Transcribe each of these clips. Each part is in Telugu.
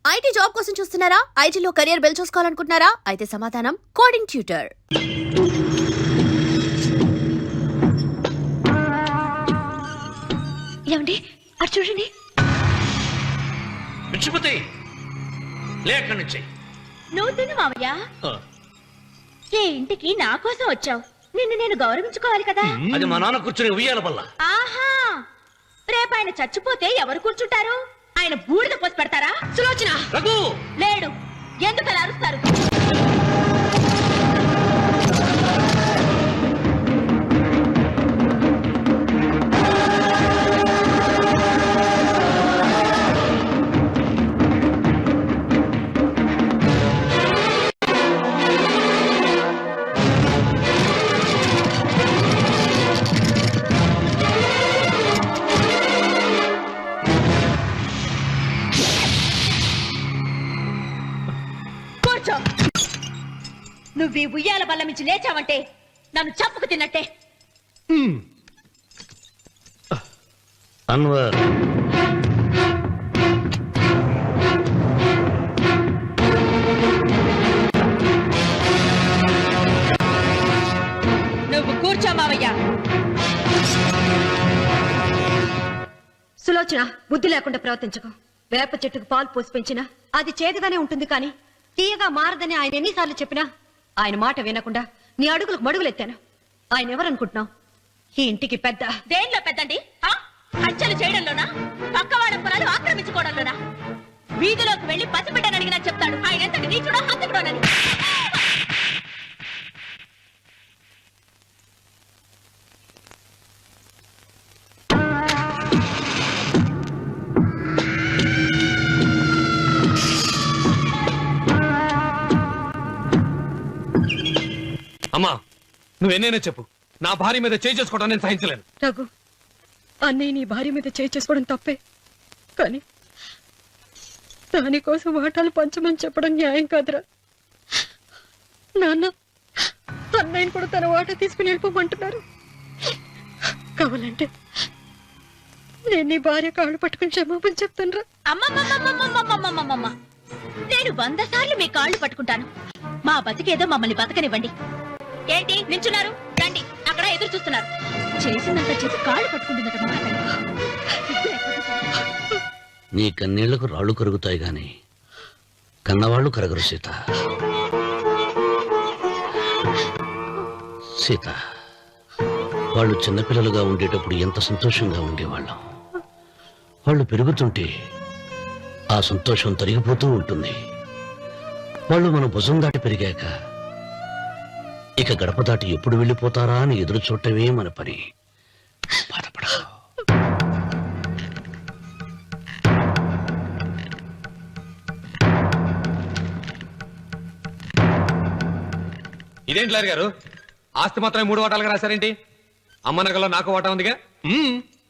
ఐటీ జాబ్ కోసం చూస్తున్నారా? ఐటీలో కెరియర్ బిల్డ్ చూసుకోవాలనుకుంటున్నారా? అయితే సమాధానం కోడింగ్ ట్యూటర్. ఏమండి అటు చూడండి. నువ్వు తిను మావయ్య. ఏ ఇంటికి నా కోసం వచ్చావు, నిన్ను నేను గౌరవించుకోవాలి కదా. అది మా నాన్న కూర్చుని ఉయ్యాల వల్ల. ఆహా, రేపు ఆయన చచ్చిపోతే ఎవరు కూర్చుంటారు? ఆయన బూడిద పోసి పెడతారా? సులోచన లేడు, ఎందుకు అలా అరుస్తారు? నువ్వు ఈ ఉయ్యాల బల్ల మించి లేచావంటే నన్ను చంపుకు తిన్నట్టే. అన్వర్, నువ్వు కూర్చో మావయ్య. సులోచన, బుద్ధి లేకుండా ప్రవర్తించకు. వేప చెట్టుకు పాలు పోసి పెంచినా అది చేదుగానే ఉంటుంది, కానీ తీయగా మారదని ఆయన ఎన్నిసార్లు చెప్పినా ఆయన మాట వినకుండా నీ అడుగులకు మడుగులెత్తాను. ఆయన ఎవరనుకుంటున్నావు? ఈ ఇంటికి పెద్ద. దేనిలో పెద్దండి? హత్యలు చేయడంలోనా? పక్కవాడ పొలాలు ఆక్రమించుకోవడంలోనా? వీధిలోకి వెళ్లి పసిబిడ్డని అడిగినా చెప్తాడు ఆయన ఎంతటి నీచుడో హంతకుడోనని. అమ్మా, నువ్వెన్నైనా చెప్పు, నా భార్య మీద చేయి చేసుకోవడం నేను సహించలేను. రఘు, అన్నయ్య నీ భార్య మీద చేయి చేసుకోవడం తప్పే, కానీ దానికోసం వాటాలు పంచమని చెప్పడం న్యాయం కాదురా. నాన్న అన్నయ్యని కూడా తన వాటా తీసుకుని వెళ్ళిపోమంటున్నారు. కావాలంటే నేను నీ భార్య కాళ్ళు పట్టుకుని క్షమాపణ చెప్తాను రా. అమ్మమ్మమ్మమ్మమ్మమ్మమ్మమ్మమ్మ, నేను 100 సార్లు మీ కాళ్ళు పట్టుకుంటాను. మా బతికేదో మమ్మల్ని బతకనివ్వండి. ఏంటి నించున్నారు? రండి, అక్కడ ఎదురు చూస్తున్నారు. చేసిందంతా చేసి కాళ్ళు పట్టుకుంటుందట. నీ కన్నీళ్లకు రాళ్లు కరుగుతాయి గాని కన్నవాళ్లు కరగరు సీత. సీత, వాళ్ళు చిన్నపిల్లలుగా ఉండేటప్పుడు ఎంత సంతోషంగా ఉండేవాళ్ళం. వాళ్ళు పెరుగుతుంటే ఆ సంతోషం తరిగిపోతూ ఉంటుంది. వాళ్ళు మన భుజం దాటి పెరిగాక ఇక గడప దాటి ఎప్పుడు వెళ్ళిపోతారా అని ఎదురు చూడటమే మన పని. బాధపడ. ఇదేంటి లారి గారు, ఆస్తి మాత్రమే 3 వాటాలుగా రాశారేంటి? అమ్మ నగలో నాకు వాటా ఉందిగా.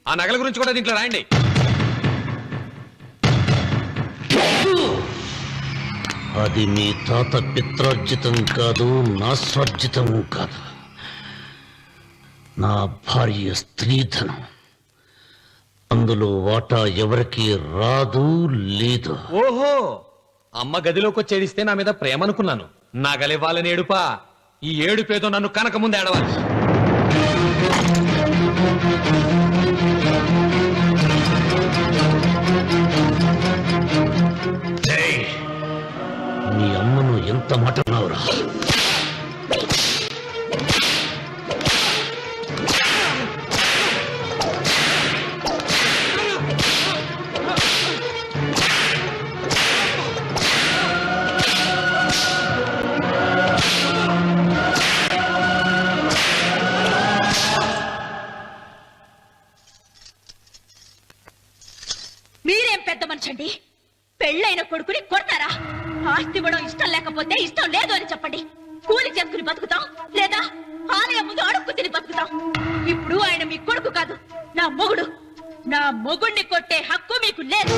ఆ నగల గురించి కూడా దీంట్లో రాయండి. అది మీ తాత పిత్రార్జితం కాదు, నా స్వార్జితం కాదు. నా భార్య స్త్రీధనం. అందులో వాటా ఎవరికి రాదు, లేదు. ఓహో, అమ్మ గదిలోకి వచ్చేడిస్తే నా మీద ప్రేమ అనుకున్నాను. నగలివ్వాలని ఏడుపా. ఈ ఏడుపేదో నన్ను కనక ముందు ఏడవాలి. నీ అమ్మను ఎంత మాట అన్నావురా? మీరేం పెద్ద మనిషండి, పెళ్ళైన కొడుకుని కొడతారా? ఆస్తి ఇవ్వడం ఇష్టం లేకపోతే ఇష్టం లేదు అని చెప్పండి. కూలి చేసుకుని బతుకుతాం, లేదా ఆలయం ముందు అడుక్కు తిని బతుకుతాం. ఇప్పుడు ఆయన మీ కొడుకు కాదు, నా మొగుడు. నా మొగుడిని కొట్టే హక్కు మీకు లేదు.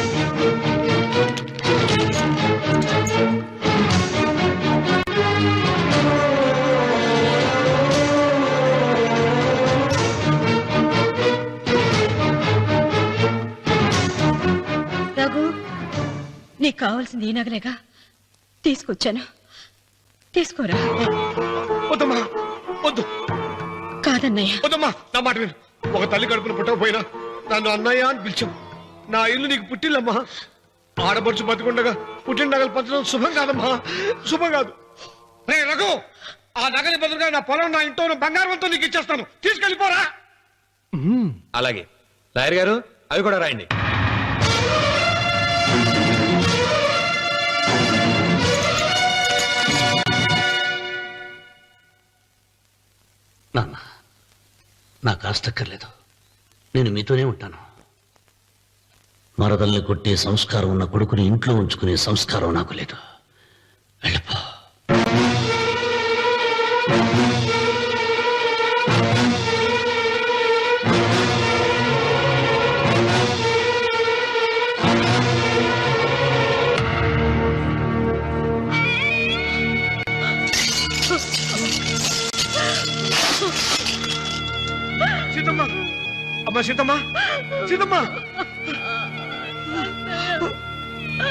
నీ కావాల్సింది ఈ నగలేగా తీసుకొచ్చాను. తీసుకోరా. వద్దమ్మా, వద్దు, కాదన్నయ్య. వద్దమ్మా, నా మాట విను. ఒక తల్లి కడుపును పుట్టకపోయినా నన్ను అన్నయ్య అని పిలిచావు. నా ఇల్లు నీకు పుట్టిల్లమ్మా. ఆడపడుచు బతికుండగా పుట్టిన నగలు పంచడం శుభం కాదమ్మా, శుభం కాదు. రే రఘు, ఆ నగలి బదులుగా నా పొలం, నా ఇంట్లో ఉన్న బంగారంతో నీకు ఇచ్చేస్తాను, తీసుకెళ్ళిపోరా. అలాగే లాయర్ గారు, అవి కూడా రాయండి. నాన్న, నాకు ఆస్తక్కర్లేదు. నేను మీతోనే ఉంటాను. మరదల్ని కొట్టే సంస్కారం ఉన్న కొడుకుని ఇంట్లో ఉంచుకునే సంస్కారం నాకు లేదు. వెళ్ళిపో. సీతమ్మ, అమ్మా సీతమ్మ, సీతమ్మ.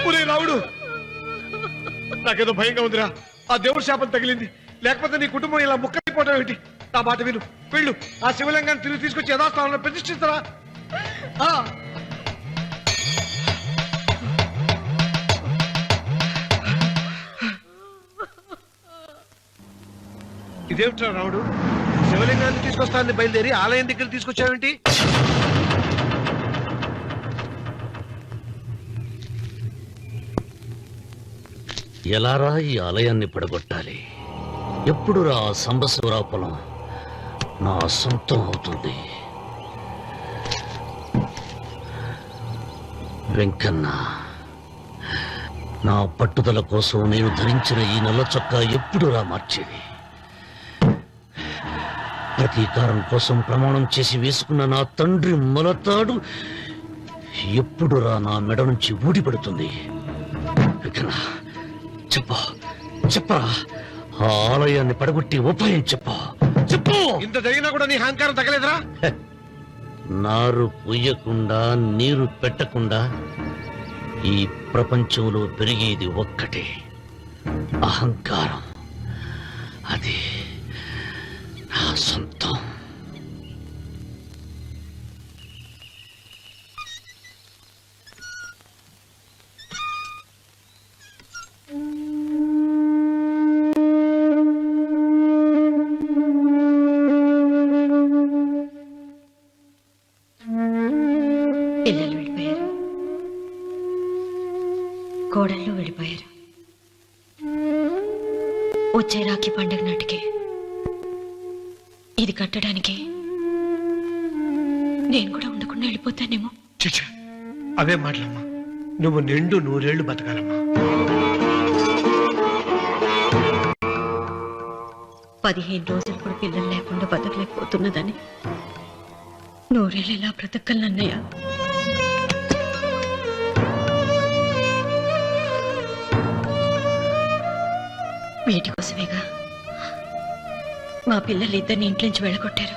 ఒరే రావుడు, నాకేదో భయంగా ఉందిరా. ఆ దేవుడి శాపం తగిలింది, లేకపోతే నీ కుటుంబం ఇలా ముక్కైపోవడం ఏంటి? నా మాట విను, వెళ్ళు. ఆ శివలింగాన్ని తిరిగి తీసుకొచ్చి యథాస్థానంలో ప్రతిష్ఠిస్తారా. ఇదేమిట్రా రావుడు, శివలింగాన్ని తీసుకొస్తానని బయలుదేరి ఆలయం దగ్గర తీసుకొచ్చావేంటి? ఎలారా ఈ ఆలయాన్ని పడగొట్టాలి? ఎప్పుడురా ఆ సంబశివరావు పొలం నా సొంతం అవుతుంది? వెంకన్న, నా పట్టుదల కోసం నేను ధరించిన ఈ నల్ల చొక్కా ఎప్పుడురా మార్చేది? ప్రతీకారం కోసం ప్రమాణం చేసి వేసుకున్న నా తండ్రి మొలతాడు ఎప్పుడురా నా మెడ నుంచి ఊడిపడుతుంది? వెంకన్న, చెప్పరా, ఆ ఆలయాన్ని పడగొట్టి ఉపాయం చెప్పు. ఇంత జరిగినా కూడా నీ అహంకారం తగలేదురా? నారు పొయ్యకుండా నీరు పెట్టకుండా ఈ ప్రపంచంలో పెరిగేది ఒక్కటే, అహంకారం. అది నా సొంతం. పిల్లలు వెళ్ళిపోయారు, కోడళ్ళు వెళ్ళిపోయారు. వచ్చే రాఖీ పండుగ నాటికి ఇది కట్టడానికి నేను కూడా ఉండకుండా వెళ్ళిపోతానేమో. చిచ్చా, అవే మాటలమ్మా. నువ్వు నిండు 100 ఏళ్ళు బతకాలమ్మా. 15 రోజులు కూడా పిల్లలు లేకుండా బతకలేకపోతున్నదని 100 ఏళ్ళు ఎలా బ్రతకగలనన్నయ్య? వీటి కోసమేగా మా పిల్లలిద్దరిని ఇంట్లోంచి వెళ్ళగొట్టారు.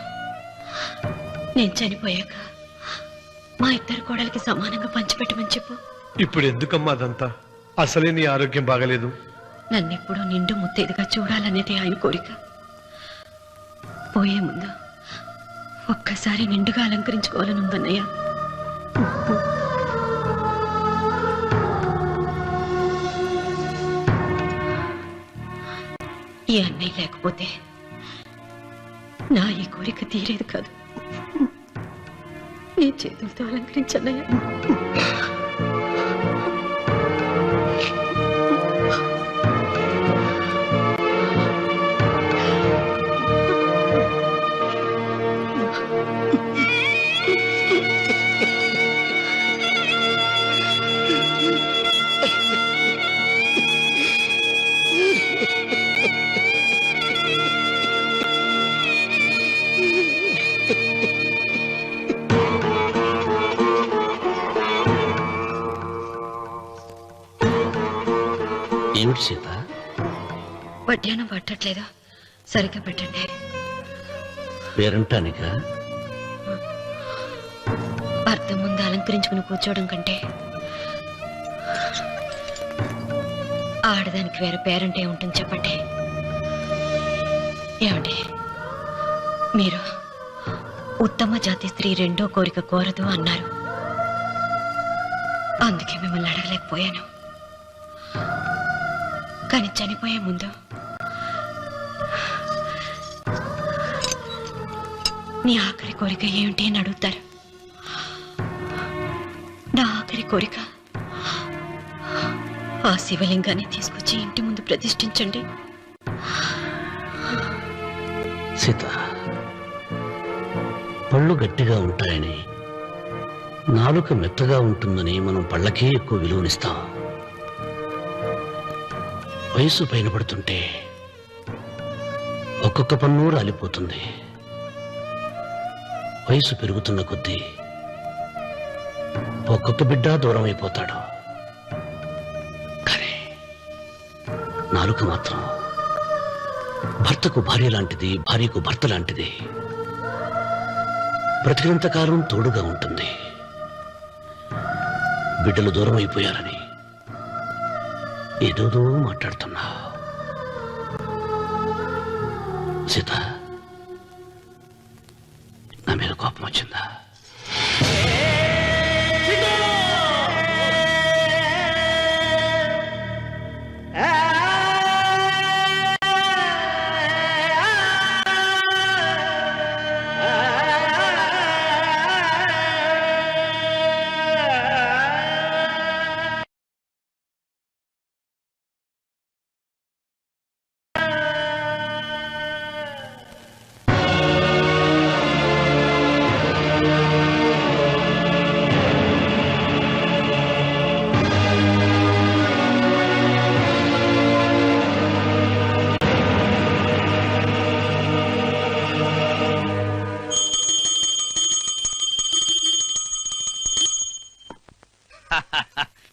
నేను చనిపోయాక మా ఇద్దరు కోడలికి సమానంగా పంచిపెట్టమని చెప్పు. ఇప్పుడు ఎందుకమ్మా అదంతా? అసలే నీ ఆరోగ్యం బాగలేదు. నన్నెప్పుడు నిండు ముత్తైదుగా చూడాలనేది ఆయన కోరిక. పోయే ముందు ఒక్కసారి నిండుగా అలంకరించుకోవాలని ఉందన్నయ్య. ఈ అన్నయ్య లేకపోతే నా ఈ కోరిక తీరేది కాదు. నీ చేతులతో అలంకరించన్నయ్య. ఏమిటి సీత? వడ్డానం పట్టట్లేదా? సరిగ్గా పెట్టండి. పేరంటానిక? అర్థం ముందు అలంకరించుకుని కూర్చోవడం కంటే ఆడదానికి వేరే పేరంటే ఉంటుంది చెప్పండి. ఏమండి, మీరు ఉత్తమ జాతి స్త్రీ రెండో కోరిక కోరదు అన్నారు. అందుకే మిమ్మల్ని అడగలేకపోయాను. కానీ చనిపోయే ముందు నీ ఆఖరి కోరిక ఏమిటి అని అడుగుతారు. నా ఆఖరి కోరిక ఆ శివలింగాన్ని తీసుకొచ్చి ఇంటి ముందు ప్రతిష్ఠించండి. సీత, పళ్ళు గట్టిగా ఉంటాయని, నాలుక మెత్తగా ఉంటుందని మనం పళ్ళకే ఎక్కువ విలువనిస్తాం. వయసు పైన పడుతుంటే ఒక్కొక్క పన్ను రాలిపోతుంది. వయసు పెరుగుతున్న కొద్దీ ఒక్కొక్క బిడ్డ దూరం అయిపోతాడు. కానీ నాలుక మాత్రం భర్తకు భార్య లాంటిది, భార్యకు భర్త లాంటిది. బ్రతికినంతకాలం తోడుగా ఉంటుంది. బిడ్డలు దూరం అయిపోయారని ఏదోదో మాట్లాడుతున్నా. సీత, నా మీద కోపం వచ్చిందా?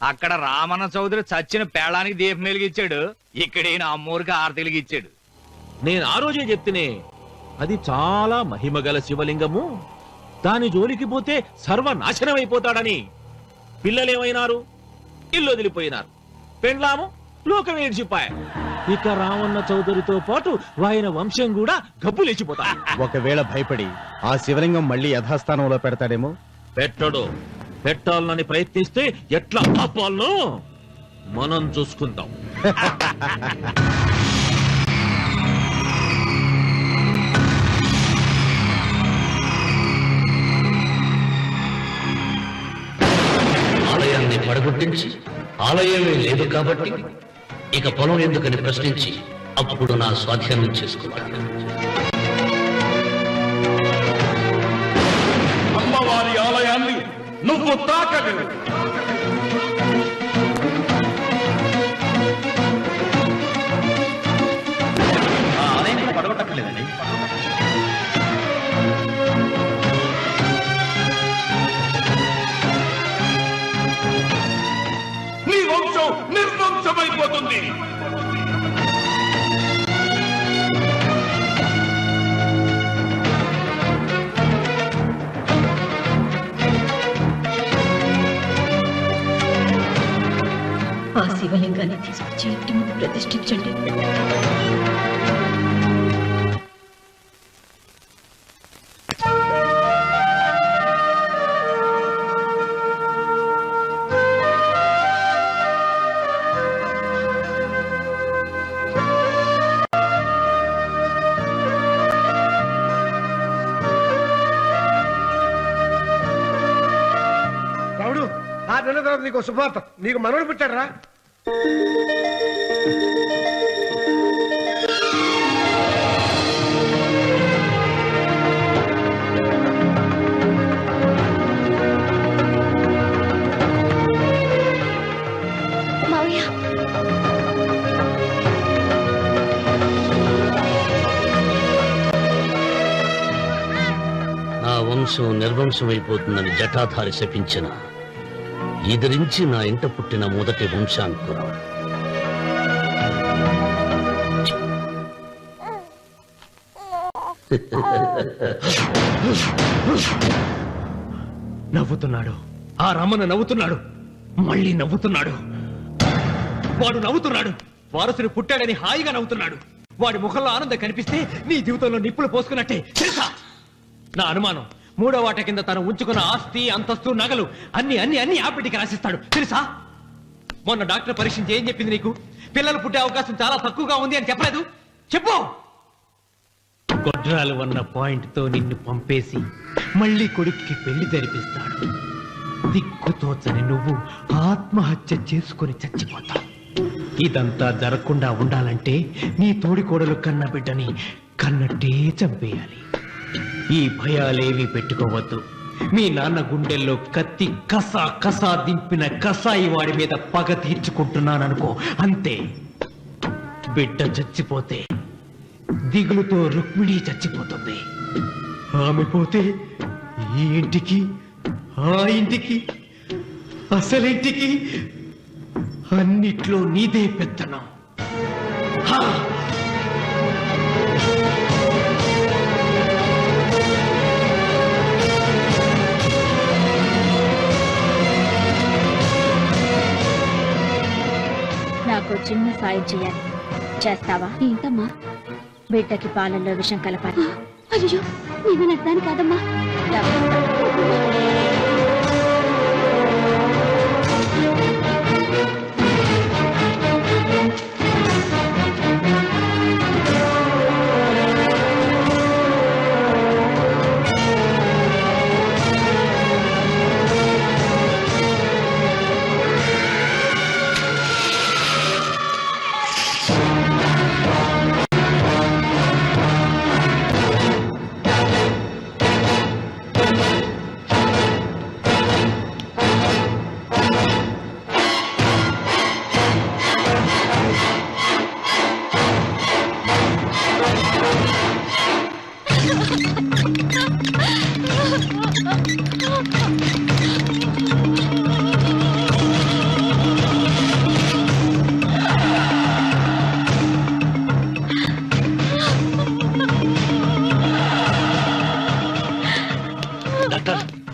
అక్కడ రామన్న చౌదరి చచ్చిన పేళానికి దీపం వెలిగించాడు. ఇక్కడ ఈయన అమ్మూరికి ఆరతి వెలిగించాడు. నేను ఆ రోజే చెప్తేనే, అది చాలా మహిమగల శివలింగము, దాని జోలికి పోతే సర్వనాశనం అయిపోతాడని. పిల్లలేమైనారు? ఇల్లు వదిలిపోయినారు. పెండ్లాము లోకం ఏడ్చిపాయ. ఇక రామన్న చౌదరితో పాటు ఆయన వంశం కూడా గబ్బులేచిపోతా. ఒకవేళ భయపడి ఆ శివలింగం మళ్ళీ యథాస్థానంలో పెడతాడేమో. పెట్టడు. పెట్టాలని ప్రయత్నిస్తే ఎట్లా ఆపాలనో మనం చూసుకుందాం. ఆలయాన్ని పడగొట్టించి ఆలయమే లేదు కాబట్టి ఇక పొలం ఎందుకని ప్రశ్నించి అప్పుడు నా స్వాధీనం చేసుకున్నాను. అమ్మవారి ఆలయాన్ని నువ్వు తాకలేవు. ఆ ఆలయాన్ని పడగొట్టట్లేదండి. నీ వంశం నిర్వంశమైపోతుంది. ఆ శివలింగాన్ని తీసుకొచ్చి ఇంటి ముందు ప్రతిష్ఠించండి. రావుడు, 6 నెలల తర్వాత నీకు శుభార్త. నీకు మనవడు పుట్టాడరా? మావయ్య, నా వంశం నిర్వంశమైపోతుందని జటాధారి శపించిన ఎదిరించి నా ఇంట పుట్టిన మొదటి వంశాంకురం. నవ్వుతున్నాడు. ఆ రమణ నవ్వుతున్నాడు. మళ్ళీ నవ్వుతున్నాడు. వాడు నవ్వుతున్నాడు. వారసుడు పుట్టాడని హాయిగా నవ్వుతున్నాడు. వాడి ముఖంలో ఆనందం కనిపిస్తే నీ జీవితంలో నిప్పులు పోసుకున్నట్టే తెలుసా? నా అనుమానం 3వ వాట కింద తను ఉంచుకున్న ఆస్తి, అంతస్తు, నగలు అన్ని అన్ని అన్ని ఆ బిడ్డకి రాసిస్తాడు తెలుసా? మొన్న డాక్టర్ పరీక్షించి ఏం చెప్పింది నీకు? పిల్లలు పుట్టే అవకాశం చాలా తక్కువగా ఉంది అని చెప్పలేదు? చెప్పు. గొడ్రాలు అన్న పాయింట్ తో నిన్ను పంపేసి మళ్ళీ కొడుక్కి పెళ్లి జరిపిస్తాడు. దిక్కుతోచని నువ్వు ఆత్మహత్య చేసుకుని చచ్చిపోతావు. ఇదంతా జరగకుండా ఉండాలంటే నీ తోడికోడలు కన్న బిడ్డని కన్నట్టే చంపేయాలి. ఈ భయాలేవి పెట్టుకోవద్దు. మీ నాన్న గుండెల్లో కత్తి కసా కసా దింపిన కసాయి వాడి మీద పగ తీర్చుకుంటున్నాననుకో, అంతే. బిడ్డ చచ్చిపోతే దిగులుతో రుక్మిణి చచ్చిపోతుంది. ఆమె పోతే ఈ ఇంటికి, ఆ ఇంటికి, అసలింటికి అన్నిట్లో నీదే పెత్తనం. హా! నాకు చిన్న సాయం చేయాలి, చేస్తావా? ఏంటమ్మా? బిడ్డకి పాలల్లో విషం కలపాలి. అయ్యో, నేను అర్థాన్ని కాదమ్మా.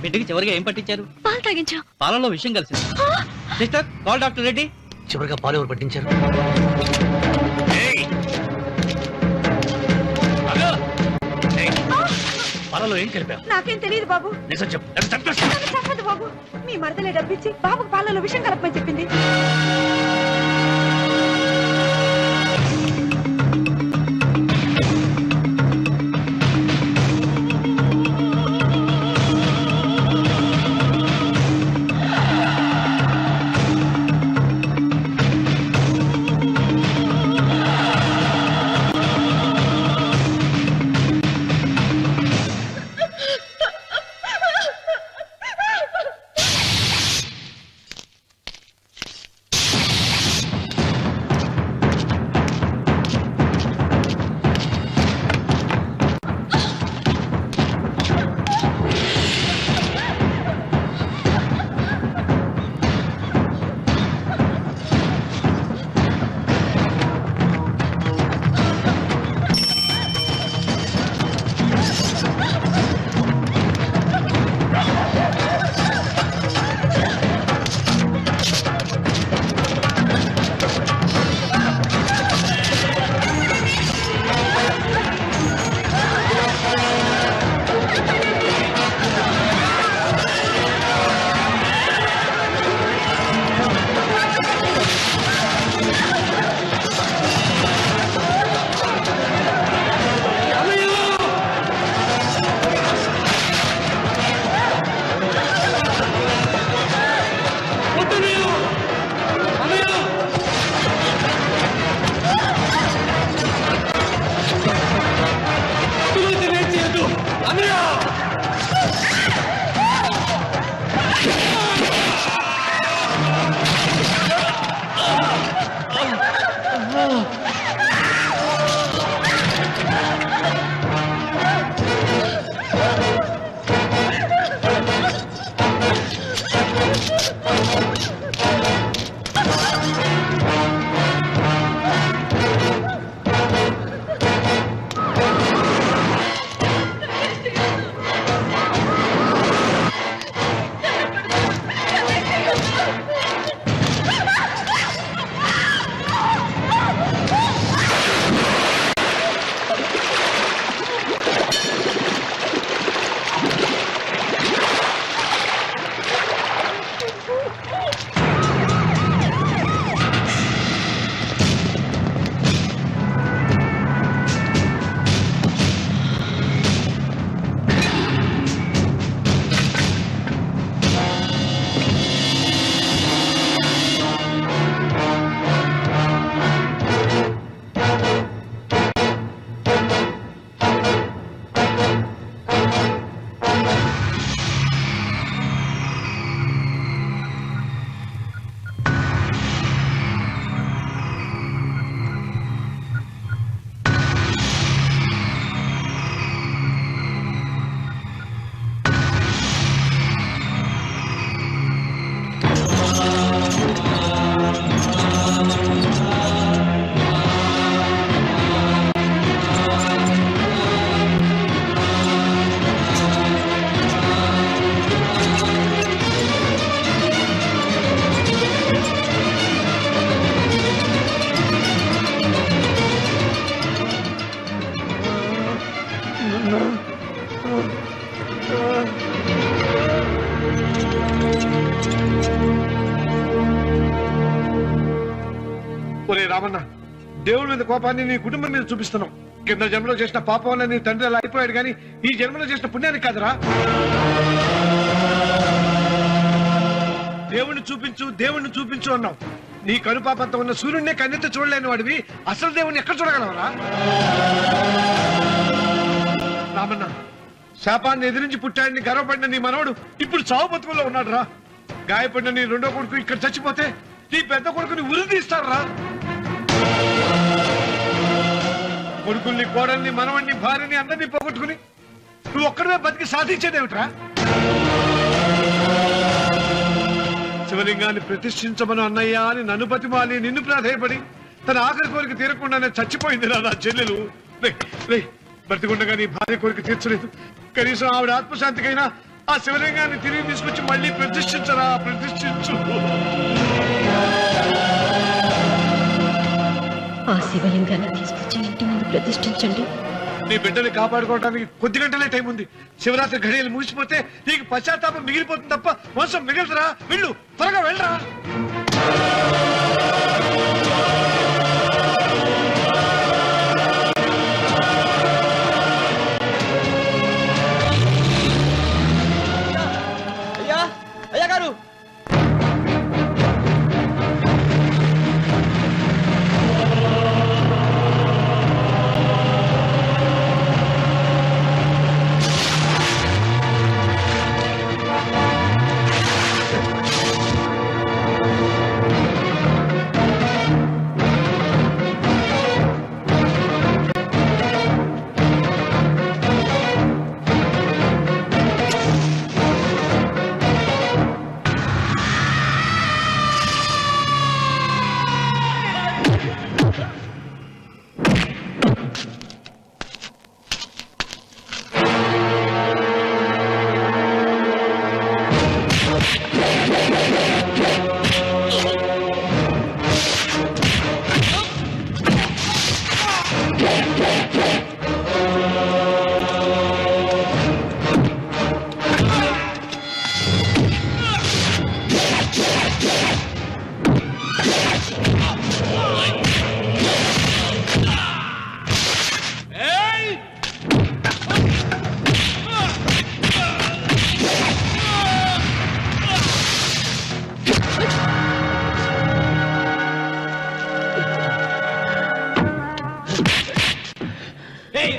బిడ్డకి చివరిగా ఏం పట్టించారు? పాలు తాగించా. పాలలో విషయం కలిసింది. Sister, call doctor Reddy. చివరిగా పాలు ఎవరు పట్టించారు? పాలలో ఏం కలిపావు? నాకేం తెలియదు బాబు. నిజం చెప్పు. చెప్పదు బాబు. మీ మరదలే డబ్బిచ్చి బాబుకు పాలలో విషం కలపమని చెప్పింది. ఒరే రామన్న, దేవుడి మీద కోపాన్ని నీ కుటుంబం మీద చూపిస్తున్నావు. కింద జన్మలో చేసిన పాపం వల్ల నీ తండ్రి అలా అయిపోయాడు, కానీ ఈ జన్మలో చేసిన పుణ్యానికి కాదురా. దేవుణ్ణి చూపించు అన్నావు. నీ కనుపాపంత ఉన్న సూర్యుడినే కన్నెత్తి చూడలేని వాడివి అసలు దేవుణ్ణి ఎక్కడ చూడగలవరా? రామన్న, శాపాన్ని ఎదిరించి పుట్టాడని గర్వపడిన నీ మనవడు ఇప్పుడు చావు బతుకుల్లో ఉన్నాడు రా. గాయపడిన నీ రెండో కొడుకు ఇక్కడ చచ్చిపోతే నీ పెద్ద కొడుకుని ఉరి తీస్తారా? కొడుకుల్ని, కోడల్ని, మనవణ్ణి, భార్యని అందరినీ పోగొట్టుకుని నువ్వు ఒక్కడమే బతికి సాధించేదేమిట్రా? శివలింగాన్ని ప్రతిష్ఠించమను అన్నయ్య అని నన్ను బతిమాలి నిన్ను ప్రాధేయపడి తన ఆఖరి కోరిక తీరకుండానే చచ్చిపోయింది నా చెల్లెలు. బ్రతికుండగా నీ భార్య కోరిక తీర్చలేదు. కనీసం ఆవిడ ఆత్మశాంతికైనా ఆ శివలింగాన్ని తిరిగి తీసుకొచ్చి మళ్ళీ ప్రతిష్ఠించరా, ప్రతిష్ఠించు. ఆ శివలింగాన్ని తీసుకొచ్చి ఇంటి ముందు ప్రతిష్ఠించండి. నీ బిడ్డని కాపాడుకోవడానికి కొద్ది గంటలే టైం ఉంది. శివరాత్రి ఘడియలు ముగిసిపోతే నీకు పశ్చాత్తాపం మిగిలిపోతుంది తప్ప వంశం మిగలదురా. వెళ్ళు, త్వరగా వెళ్ళరా. అయ్యా గారు,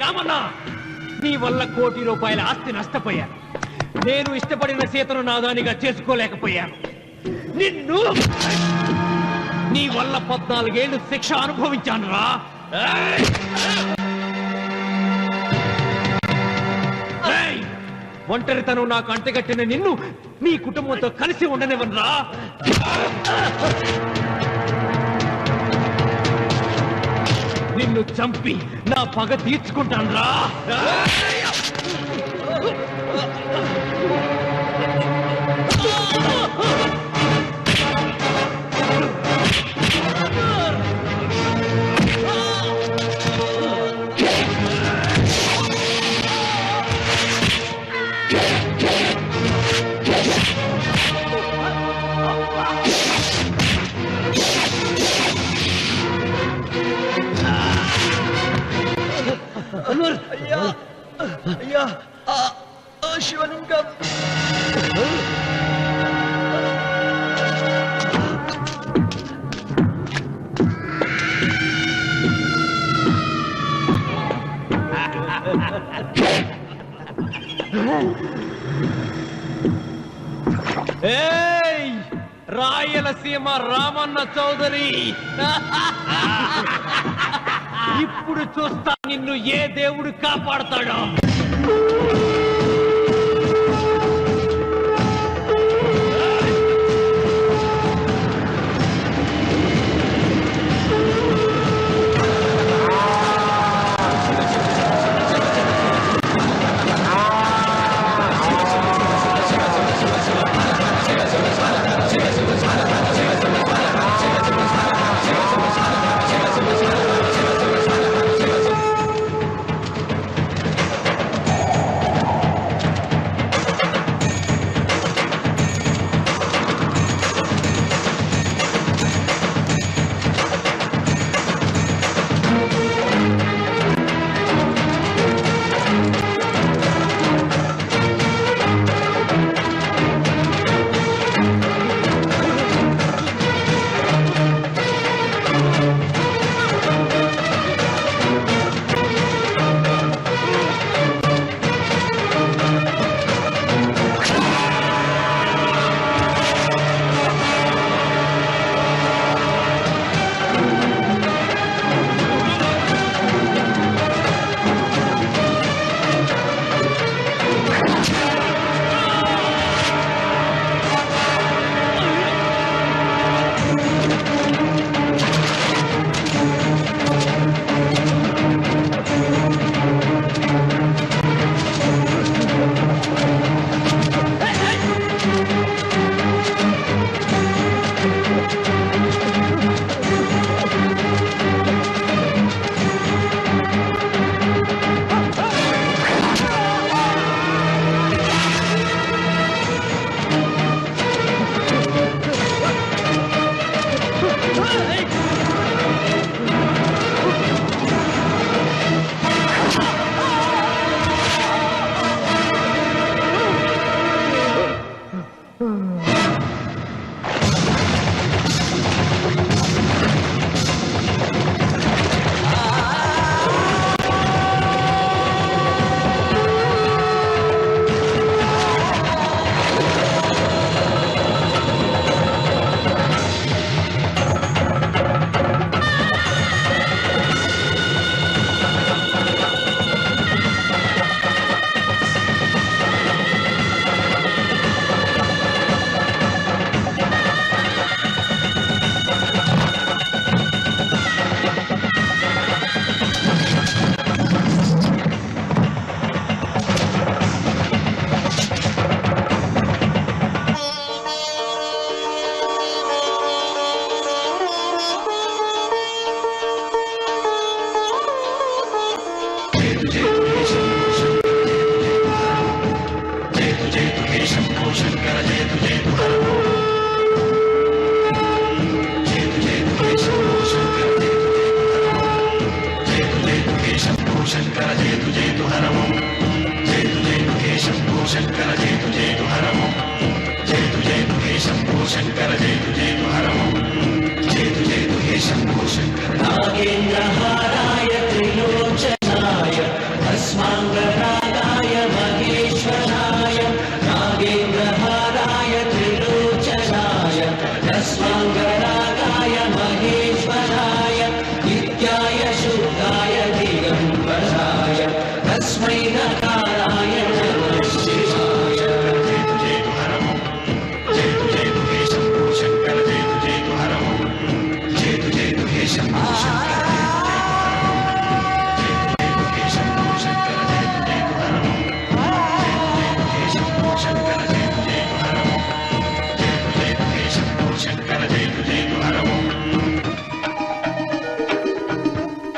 రామన్న, నీ వల్ల ₹1 కోటి ఆస్తి నష్టపోయాను. నేను ఇష్టపడిన సీతను నాదానిగా చేసుకోలేకపోయాను. నిన్ను నీ వల్ల 14 ఏళ్ళు శిక్ష అనుభవించాను రా. ఒంటరితనం నాకు అంటగట్టిన నిన్ను నీ కుటుంబంతో కలిసి ఉండనివ్వనురా. నిన్ను చంపి నా పగ తీర్చుకుంటాను రా. అయ్యా అయ్యా, శివలింగం. ఏయ్, రాయలసీమ రామన్న చౌదరి, ఇప్పుడు చూస్తా నిన్ను ఏ దేవుడు కాపాడతాడో.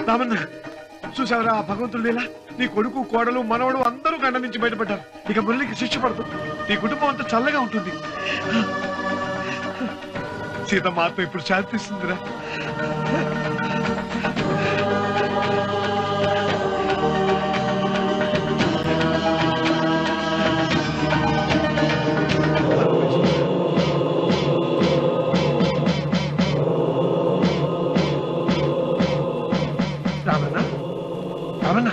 రామన్న చూసావరా భగవంతుడు లేలా నీ కొడుకు కోడలు మనవడు అందరూ గండ నుంచి బయటపడ్డారు. ఇక మురళికి శిక్ష పడదు. నీ కుటుంబం అంతా చల్లగా ఉంటుంది. సీతమ్మ ఆత్మ ఇప్పుడు శాంతిస్తుందిరా. రామన్న రామన్న